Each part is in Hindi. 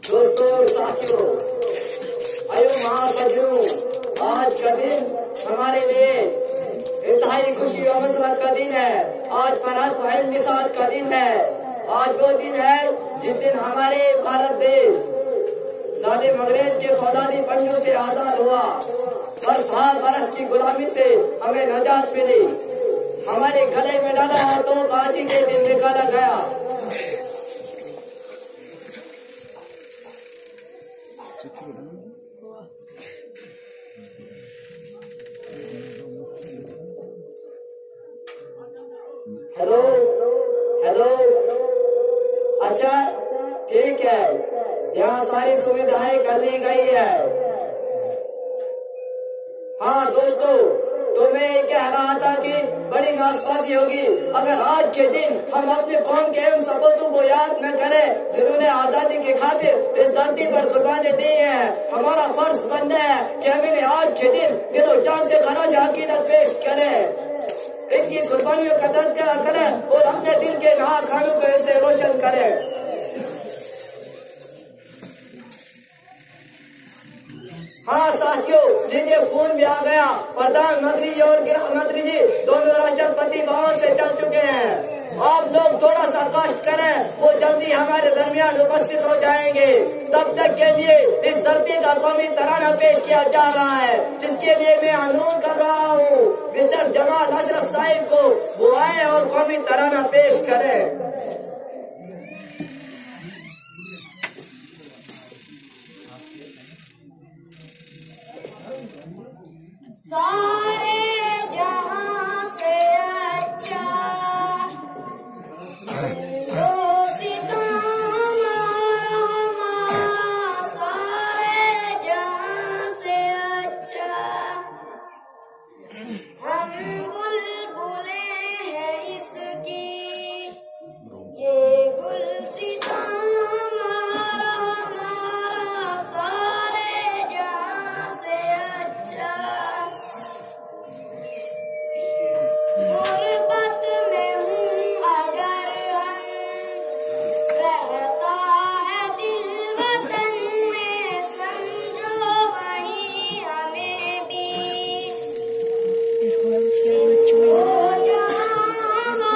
दोस्तों और साथियों, आयो महासचिव, आज का दिन हमारे लिए इंतहाई खुशी और मसरत का दिन है। आज फरहत व मिसाल का दिन है। आज वो दिन है जिस दिन हमारे भारत देश जालिम अंग्रेज के फौलादी पंजों से आजाद हुआ और 7 बरस की गुलामी से हमें नजात मिली। हमारे गले में डाला और तो फांसी के दिन निकाला गया। हेलो हेलो, अच्छा ठीक है, यहाँ सारी सुविधाएं कर ली गई है। हाँ दोस्तों, तो मैं ये कह रहा था कि बड़ी नासपासी होगी अगर आज के दिन हम अपने कौम के उन सपूतों को याद न करें जिन्होंने आजादी की खातिर इस धरती पर कुर्बानी दी है। हमारा फर्ज बनता है कि हम इन्हें आज के दिन दिलो जान से खराज अकीदत पेश करें, इनकी कुर्बानियों का तज़किरा करें और अपने दिल के नहा खानों को ऐसे रोशन करें। हाँ साथियों, लीजिए फोन भी आ गया। प्रधानमंत्री जी और गृह मंत्री जी दोनों राष्ट्रपति भवन से चल चुके हैं। आप लोग थोड़ा सा कष्ट करें, वो जल्दी हमारे दरमियान उपस्थित हो जाएंगे। तब तक के लिए इस धरती का कौमी तराना पेश किया जा रहा है, जिसके लिए मैं अनुरोध कर रहा हूँ मिस्टर जमाल अशरफ साहिब को वो आए और कौमी तराना पेश करें। सारे जहां से अच्छा दोस्ता हमारा, सारे जहां से अच्छा। हम बुलबुले हैं इसकी, ये गुलसिता हमारा, सारे जहां से अच्छा। गुर्बत में हूँ अगर हम, रहता है दिल वतन में, समझो वही हमें भी। ओ जहाँ हमारा,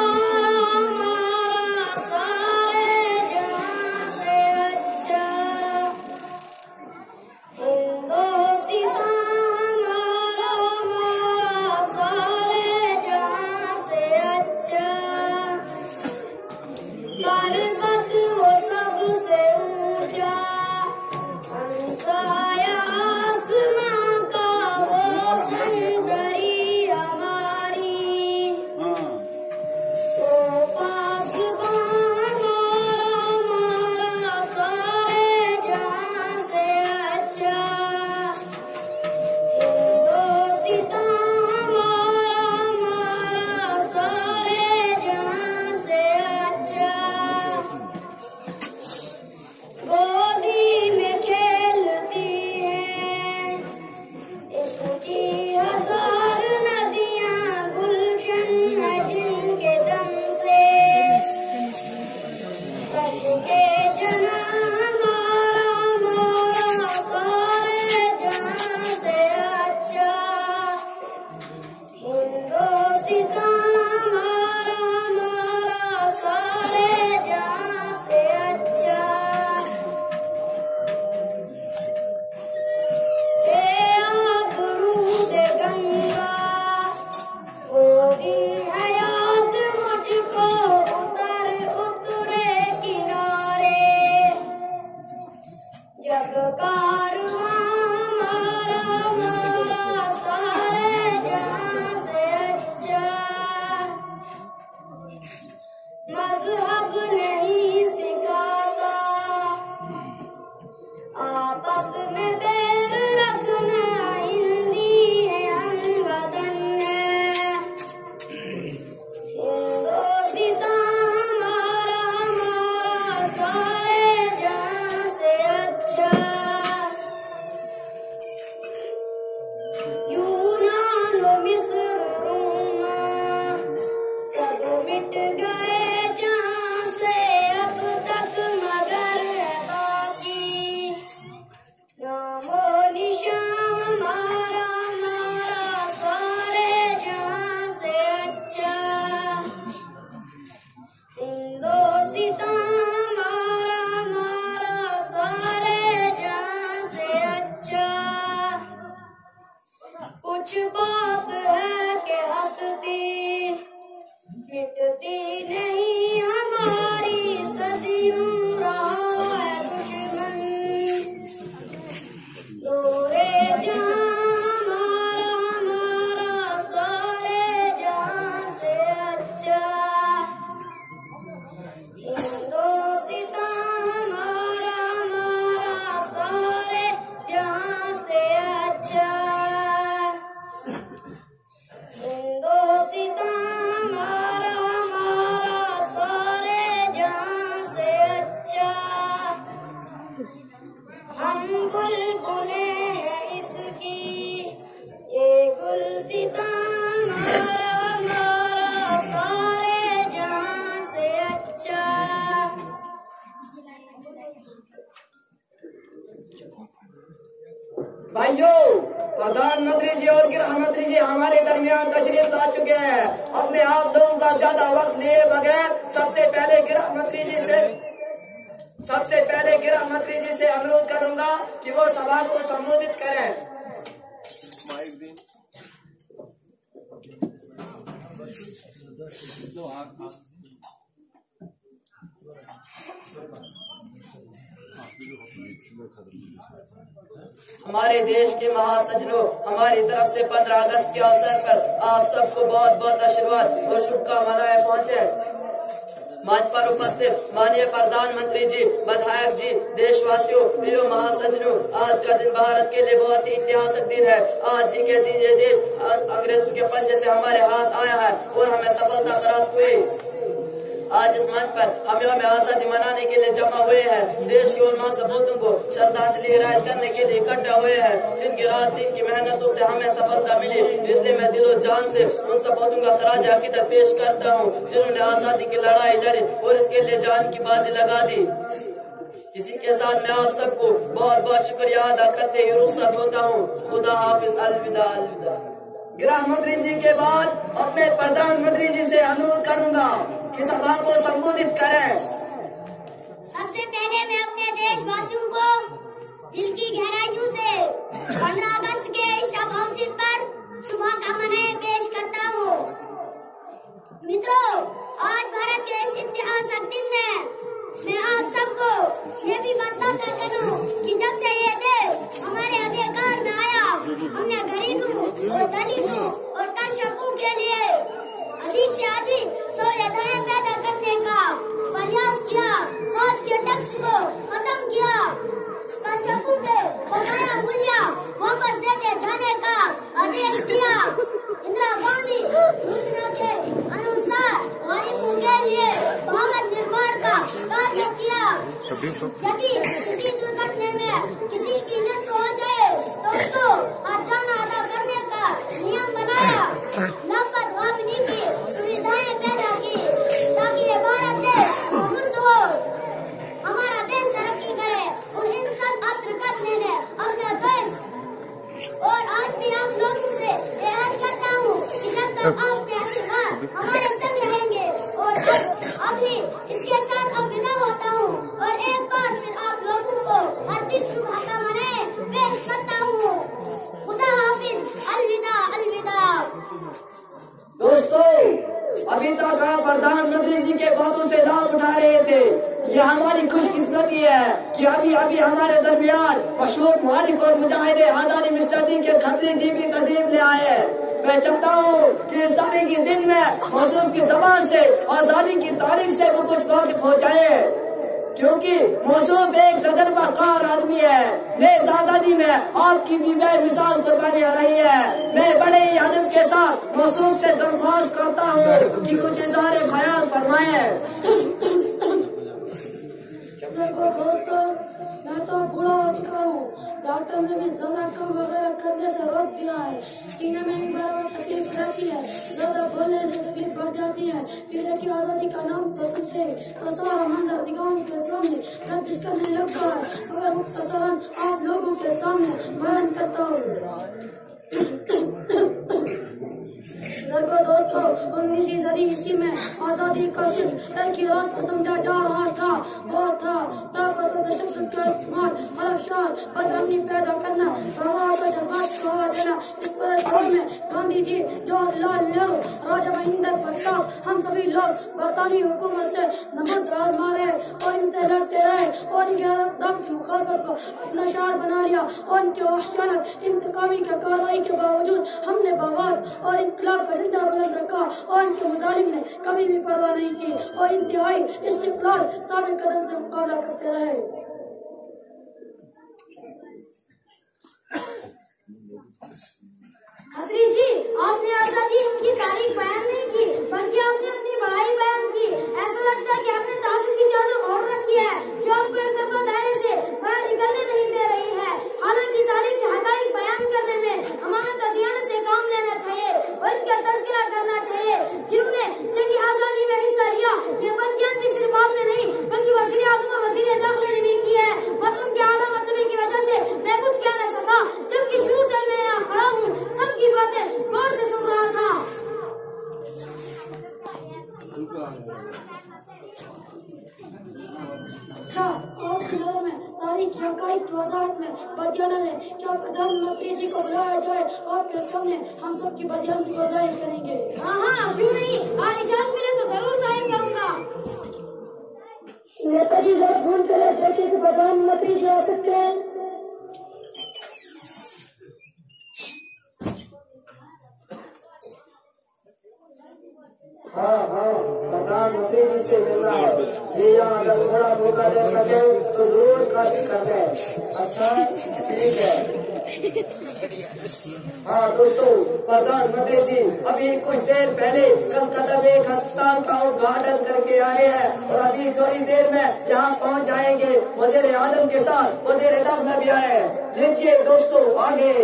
सारे जहाँ से अच्छा। हिंदोस्तान हमारा, सारे जहाँ से अच्छा। पर्वत वो सबसे ऊंचा, हमसाया आसमां का वो सुंदरी हमारी। तो पासबान हमारा, सारे जहाँ से अच्छा। हिंदोस्तान हमारा, सारे जहाँ से अच्छा। गोदी में खेलती हैं इसकी 1000 नदियाँ, गुलशन है जिनके दम से। के जना हमारा, सारे जहाँ से अच्छा। हिंदोस्तान हमारा, सारे जहाँ से अच्छा। आबरूद गंगा वो दिन है याद मुझको, उतरे किनारे। जब कारवां हमारा, सारे जहाँ से अच्छा। मजहब नहीं सिखाता आपस में बैर रखना, हिंदी है हम वतन है। हिंदोस्तान हमारा, सारे जहाँ से अच्छा। यूनान व मिस्र रोमा सब मिट गए जहाँ भाइयों, प्रधानमंत्री जी और गृहमंत्री जी हमारे दरमियान तशरीफ ला चुके हैं। अपने आप लोगों का ज्यादा वक्त लिए बगैर सबसे पहले गृहमंत्री जी से अनुरोध करूंगा कि वो सभा को संबोधित करें। हमारे देश के महासज्जनों, हमारी तरफ से 15 अगस्त के अवसर पर आप सबको बहुत बहुत आशीर्वाद और शुभकामनाएं पहुंचे। मंच पर उपस्थित माननीय प्रधानमंत्री जी, विधायक जी, देशवासियों, प्रिय महासज्जनों, आज का दिन भारत के लिए बहुत ही ऐतिहासिक दिन है। आज ही के दिन ये देश अंग्रेजों के पंजे से हमारे हाथ आया है और हमें सफलता प्राप्त हुई। आज इस मंच पर हम यौम आजादी मनाने के लिए जमा हुए हैं। देश के उन सपूतों को श्रद्धांजलि अर्पित करने के लिए इकट्ठा हुए हैं जिनकी रात दिन की मेहनतों से हमें सफलता मिली। इसलिए मैं दिलो जान से उन सपूतों का खराज अकीदत पेश करता हूँ जिन्होंने आजादी की लड़ाई लड़ी और इसके लिए जान की बाजी लगा दी। इसी के साथ मैं आप सबको बहुत बहुत शुक्रिया अदा करते हुए रुखसत होता हूँ। खुदा हाफिज, अलविदा अलविदा। गृह मंत्री जी के बाद अब मैं प्रधानमंत्री जी से अनुरोध करूंगा कि सभा को संबोधित करें। सबसे पहले मैं अपने देशवासियों को दिल की गहराइयों से 15 अगस्त के शुभ अवसर पर शुभकामनाएं पेश करता हूँ। मित्रों, आज भारत के इस ऐतिहासिक दिन में मैं आप सबको ये भी बताता चलूं कि जब से ये देश हमारे अधिकार में आया, हमने गरीबों और दलितों और कर्षकों के लिए अधिक से अधिक सुविधाएं पैदा करने का प्रयास किया। खाद के टैक्स को खत्म किया, कर्षकों के बकाया मूल्य वापस देते जाने का आदेश दिया। इंदिरा गांधी योजना के अनुसार गरीबों के लिए भवन निर्माण का कार्य किया। यदि किसी दुर्घटना में किसी की मृत्यु हो जाए तो उसको अर्जाना अदा करने का नियम बनाया। लापरवाही की सुविधाएं पैदा की ताकि ये भारत देश समृद्ध हो, हमारा देश तरक्की करे और इन सब अत्रकत ने अपना देश। और आज भी आप लोगों से अर्ज करता हूँ कि जब तक आपके आशीर्वाद हमारे संग रहेंगे। और अभी इसके साथ अब विदा होता हूँ और एक बार फिर आप लोगों को हार्दिक शुभकामनाएं पेश करता हूँ। खुदा हाफिज, अलविदा अलविदा। दोस्तों, अभी तक आप प्रधानमंत्री जी के बातों से लाभ उठा रहे थे। ये हमारी खुशकिस्मती है कि अभी अभी हमारे दरमियान मशहूर मुहारिक और मुजाहिद आजादी मिस्टर डी के खत्री जी भी तशरीफ ले आए हैं। मैं चाहता हूँ कि इस तारीखी दिन में मौसूम की जबान से आजादी की तारीख से वो कुछ वाकिफ हो जाए, क्योंकि मौसूम एक तजर्बाकार आदमी है। नेज़ आजादी में आपकी भी मिसाल कुर्बानियां रही है। मैं बड़े ही अदब के साथ मौसूम से दरख्वास्त करता हूँ कि कुछ इज़हार ख्याल फरमाएं। दोस्तों, मैं तो बूढ़ा हो चुका हूँ। डॉक्टर ने भी ज्यादा कम वगैरह करने से रोक दिया है। सीने में भी बराबर तकलीफ रहती है, ज्यादा बोलने से तकलीफ बढ़ जाती है। पीने की आजादी का नाम तो सुनते तो सारा मंजर दिखाओं के सामने गर्दिश करने लगता है। मगर मुख्तसरन आप लोगों के सामने बयान करता हूँ। दोस्तों, 19वीं सदी ईस्वी में आजादी का सिर्फ एक ही रास्ता समझा जा रहा था, वो था ताकत और तशद्दुद का इस्तेमाल, हलफशार बदअमनी पैदा करना, हवा का जज्बात को हवा देना। इस पूरे दौर में गांधी जी, जवाहरलाल नेहरू, राजा महेंद्र प्रताप, हम सभी लोग बरतानवी हुकूमत से जबरदस्त आजमा रहे और इनसे लड़ते रहे और इनके दम की मुखालफत को अपना शार बना लिया। और इनके वहशियाना इंतकामी के कार्रवाई के बावजूद हमने बगावत और इनकलाब का झंडा बुलंद रखा और इनके मुजालिम ने कभी भी परवाह नहीं की और इंतहाई इस्तिक़लाल साबित कदम से मुकाबला करते रहे। खत्री जी, आपने आजादी की तारीख बयान नहीं की, बल्कि आपने अपनी बड़ाई बयान की। ऐसा लगता है कि आपने ताशुब की चादर ओढ़ रखी है जो आपको एक तरफा दायरे से बाहर निकलने नहीं दे रही है। हालांकि तारीख के हक़ाइक़ बयान करने में अमानत और दियानत से काम लेना चाहिए और इनका तज़किरा करना चाहिए। जिन्होंने जंगी आजादी में हिस्सा लिया, ये बदकियामती सिर्फ आपने नहीं बल्कि वज़ीर आज़म और वज़ीर दाखिला ने भी की है। अच्छा, आपकी नजर में तारीख की हकाइक की वजाहत में बदयानत है। क्या प्रधानमंत्री जी को बुलाया जाए? आपके सामने हम सब की बदयानती को जाहिर करेंगे। हाँ हाँ, क्यों नहीं, आज इजाजत मिले तो जरूर जाहिर करूंगा। नेताजी जरा फोन करे, देखिए कि प्रधानमंत्री जी आ सकते हैं। हाँ, प्रधानमंत्री जी से मिलना है जी। हाँ, अगर थोड़ा मौका दे सके तो जरूर कष्ट करते हैं। अच्छा, ठीक है। हाँ दोस्तों, प्रधानमंत्री जी अभी कुछ देर पहले कलकत्ता में एक अस्पताल का उद्घाटन करके आए हैं और अभी थोड़ी देर में यहाँ पहुँच जाएंगे। वज़ीर आज़म के साथ वज़ीर दाखिला भी आए हैं। लीजिए दोस्तों आगे।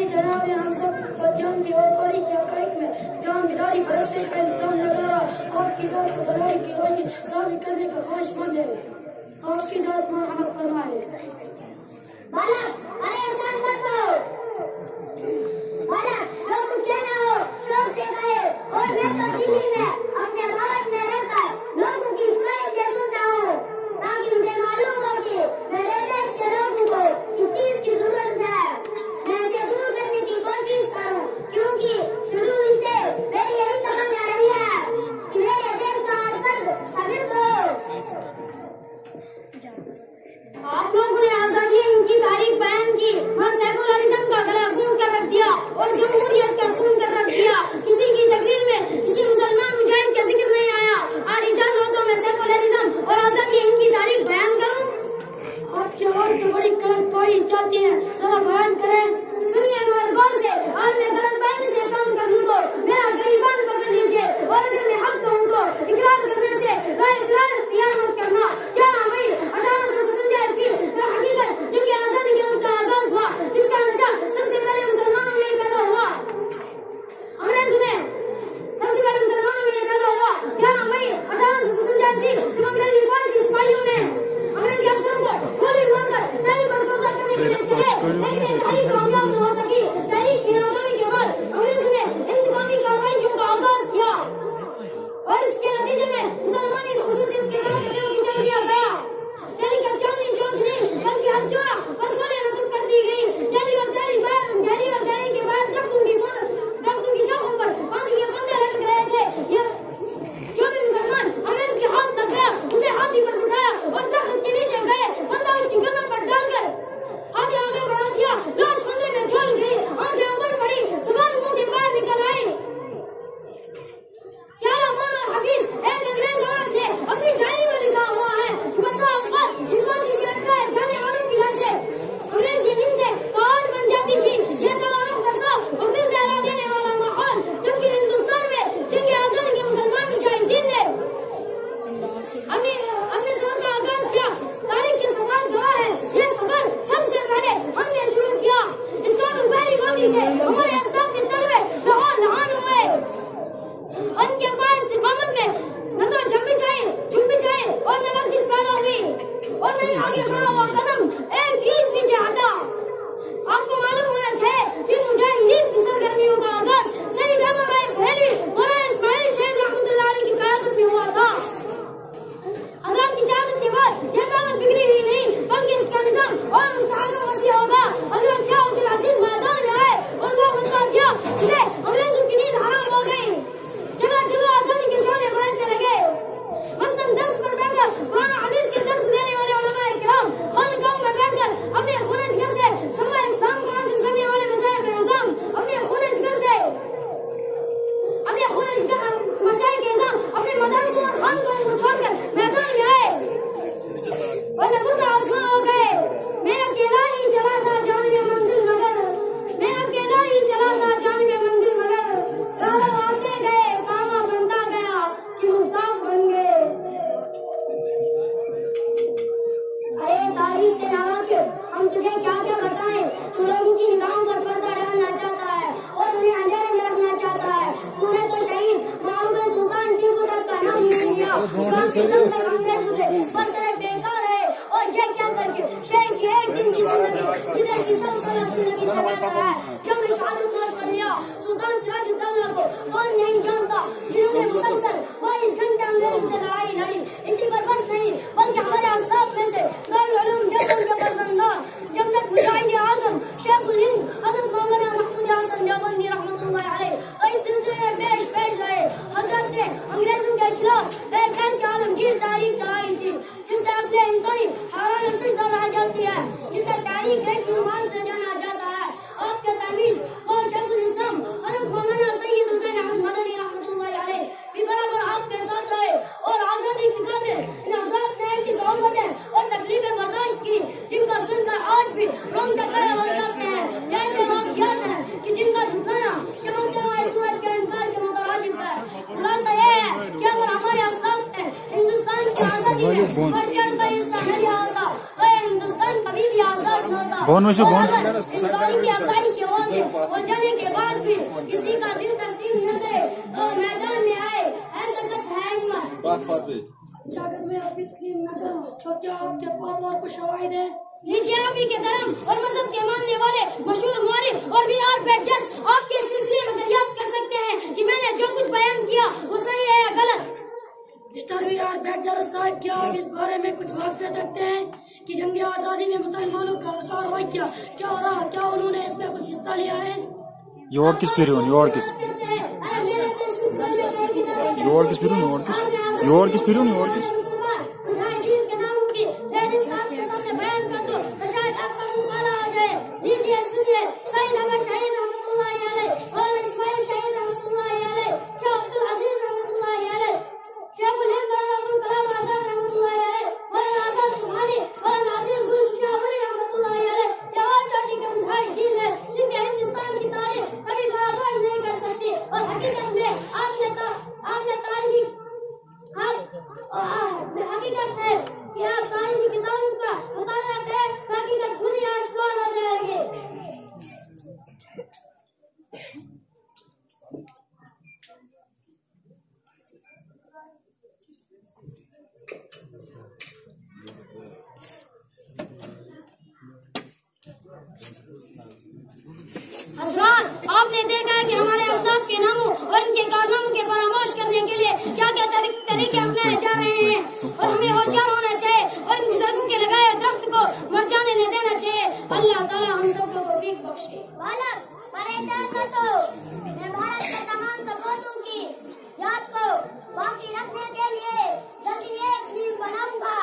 जनाब, हम सब बच्चों की और तारीख की हकाइक में जान बिदारी बरतने का इंतजाम लगा रहा। आपकी इजाजत से दवाई की रोशनी साबित करने का ख्वाहिशमंद है। आपकी इजाजत मरहमत फरमाए। बालक, अरे ऐसा मत करो। बालक, जो कुछ कहना हो शोर से कहे। और मैं तो दिल्ली में अपने भारत में रहकर लोगों की शिकायतें सुनता हूँ, ताकि मुझे मालूम हो कि मेरे देश के लोगों को इस चीज की जरूरत है। मैं इसे दूर करने की कोशिश करूँ, क्योंकि शुरू से मेरी यही तमन्ना रही है कि मेरे देश का हर फर्द समृद्ध हो। आप लोगों ने आजादी इनकी तारीख बयान की, और सेकुलरिज्म का गला घूंट कर रख दिया और जमहूरियत का खून कर रख दिया। किसी की तकरीर में किसी मुसलमान मुजाहिद का जिक्र नहीं आया। और इजाजत हो तो मैं सेकुलरिज्म और आजादी इनकी तारीख बयान करूं। आपकी आवाज तो बड़ी कड़क पाई जाती है, जरा बयान करें। सुनिए मगर गौर से, और मैं गलत बयानी से काम कर लूँ तो मेरा गरीबान पकड़ लीजिए, और अगर मैं हक कहूँ तो इकरार करने से इकरार तैयार मत करना। क्या भाई 1857 ईस्वी में हकीकत जंग आजादी के उसका आगाज हुआ, जिसका नशा सबसे पहले मुसलमानों में पैदा हुआ। अंग्रेजों ने सबसे पहले मुसलमानों में पैदा हुआ 11 मई 1857 ईस्वी जब अंग्रेजी फौज के सिपाहियों ने अंग्रेजी अफसरों को गोली मारकर दिल्ली पर कब्जा करने के लिए चले, लेकिन तहरीक कामयाब न हो सकी। तहरीक की नाकामी के बाद अंग्रेजों ने इंतकामी कार्रवाइयों का आगाज किया और इसके नतीजे में मुसलमानी खुसूसियत के साथ चल दिया गया। दिल्ली का चांदनी चौक नहीं बल्कि हर चौरा पर सोने नस्ब कर दी गई। दिल्ली और दिल्ली के बाद डॉक्टरों की शौकों पर फांसी के फंदे लटक रहे थे। जो भी मुसलमान अंग्रेज के हाथ तक गया, उसे हाथी पर बिठाया और तख्त के नीचे गए, फंदा उसकी गर्दन पर डालकर हाथी आगे बढ़ा दिया। लाश फंदे में झोल गई, आंखें ऊपर पड़ी, जुबान मुंह से बाहर निकल आई। क्या रहमान और हफीज एक अंग्रेज औरत ने अपनी डायरी में लिखा हुआ है कि बसा औकात इस बात की गिरफ्तार जाने वालों की लाशें अंग्रेजी हिंद से पहाड़ बन जाती थी। ये तमाम फसा और दिल दहला देने वाला माहौल जबकि हिंदुस्तान में जंग आजादी के मुसलमान मुजाहिदीन ने अपने सफर का आगाज किया। तारीख के सफर गवाह है, ये सफर सबसे पहले हमने शुरू किया। इसका पहली गोली से हमारे अख्ताब के तलवे लाहौर लहान हुए। उनके पास इस्तिकामत में न तो जुम्बिश आई और न लफ्ज़िश पैदा हुई और न ही आगे बढ़ा हुआ कदम एक इंच पीछे हटा। आपको मालूम होना चाहिए कि मुजाहिदीन की सरगर्मियों का आगाज शहीद अहमद राय बरेलवी मौलाना इस्माइल शेख रहमतुल्लाह अलैह की क़यादत में हुआ था। हज़रत की शहादत के बाद यह दावत बिगड़ी हुई नहीं, बल्कि इसका निज़ाम और मुस्तहकम वसी होगा। हज़रत शाह अब्दुल अज़ीज़ मैदान में आए और वो फतवा दिया जिसे अंग्रेजों की नींद हराम हो गई। जगह आजादी के शोले बढ़ने लगे। मसलन दर्स पर बैठकर कुरान हदीस के दर्स देने वाले उलमाए किराम खानकाहों में बैठकर अपने खुनज घर से शम्मा इस्लाम को होता। इनकारी की अकाई की वजह हो जाने के बाद भी किसी का दिल तस्लीम न दे तो मैदान में आए ऐसा है हिम्मत। जागत में आप तस्लीम न करो तो क्या आपके पास और कुछ शवाहिद है? लीजिए, आप ही के धर्म और मजहब के मानने वाले मशहूर मुआरिफ और VR बैचर्स आपके सिलसिले में दरियाफ्त कर सकते हैं कि मैंने जो कुछ बयान किया वो सही है या गलत। मिस्टर VR बैचर साहब, क्या आप इस बारे में कुछ वाक़ियत रखते हैं कि जंग आजादी में मुसलमानों का कार्रवाई क्या हो रहा, क्या उन्होंने इसमें कुछ हिस्सा लिया है? हकीकत है कि आप तारीखी किताबों का मुताला करें ताकि खुद ही आश्वासन हो जाएंगे। हज़रात, आपने देखा है कि हमारे अस्लाफ के नामों और इनके कारनामों के फरामोश करने के लिए क्या क्या तरीके अपनाए जा रहे हैं और हमें होशियार होना चाहिए और इन बुजुर्गों के लगाए दरख्त को मर जाने नहीं देना चाहिए। अल्लाह ताला हम सबको तौफीक बख्शे। बालक, परेशान मत हो, मैं भारत के तमाम सपूतों की याद को बाकी रखने के लिए जल्दी एक टीम बनाऊंगा।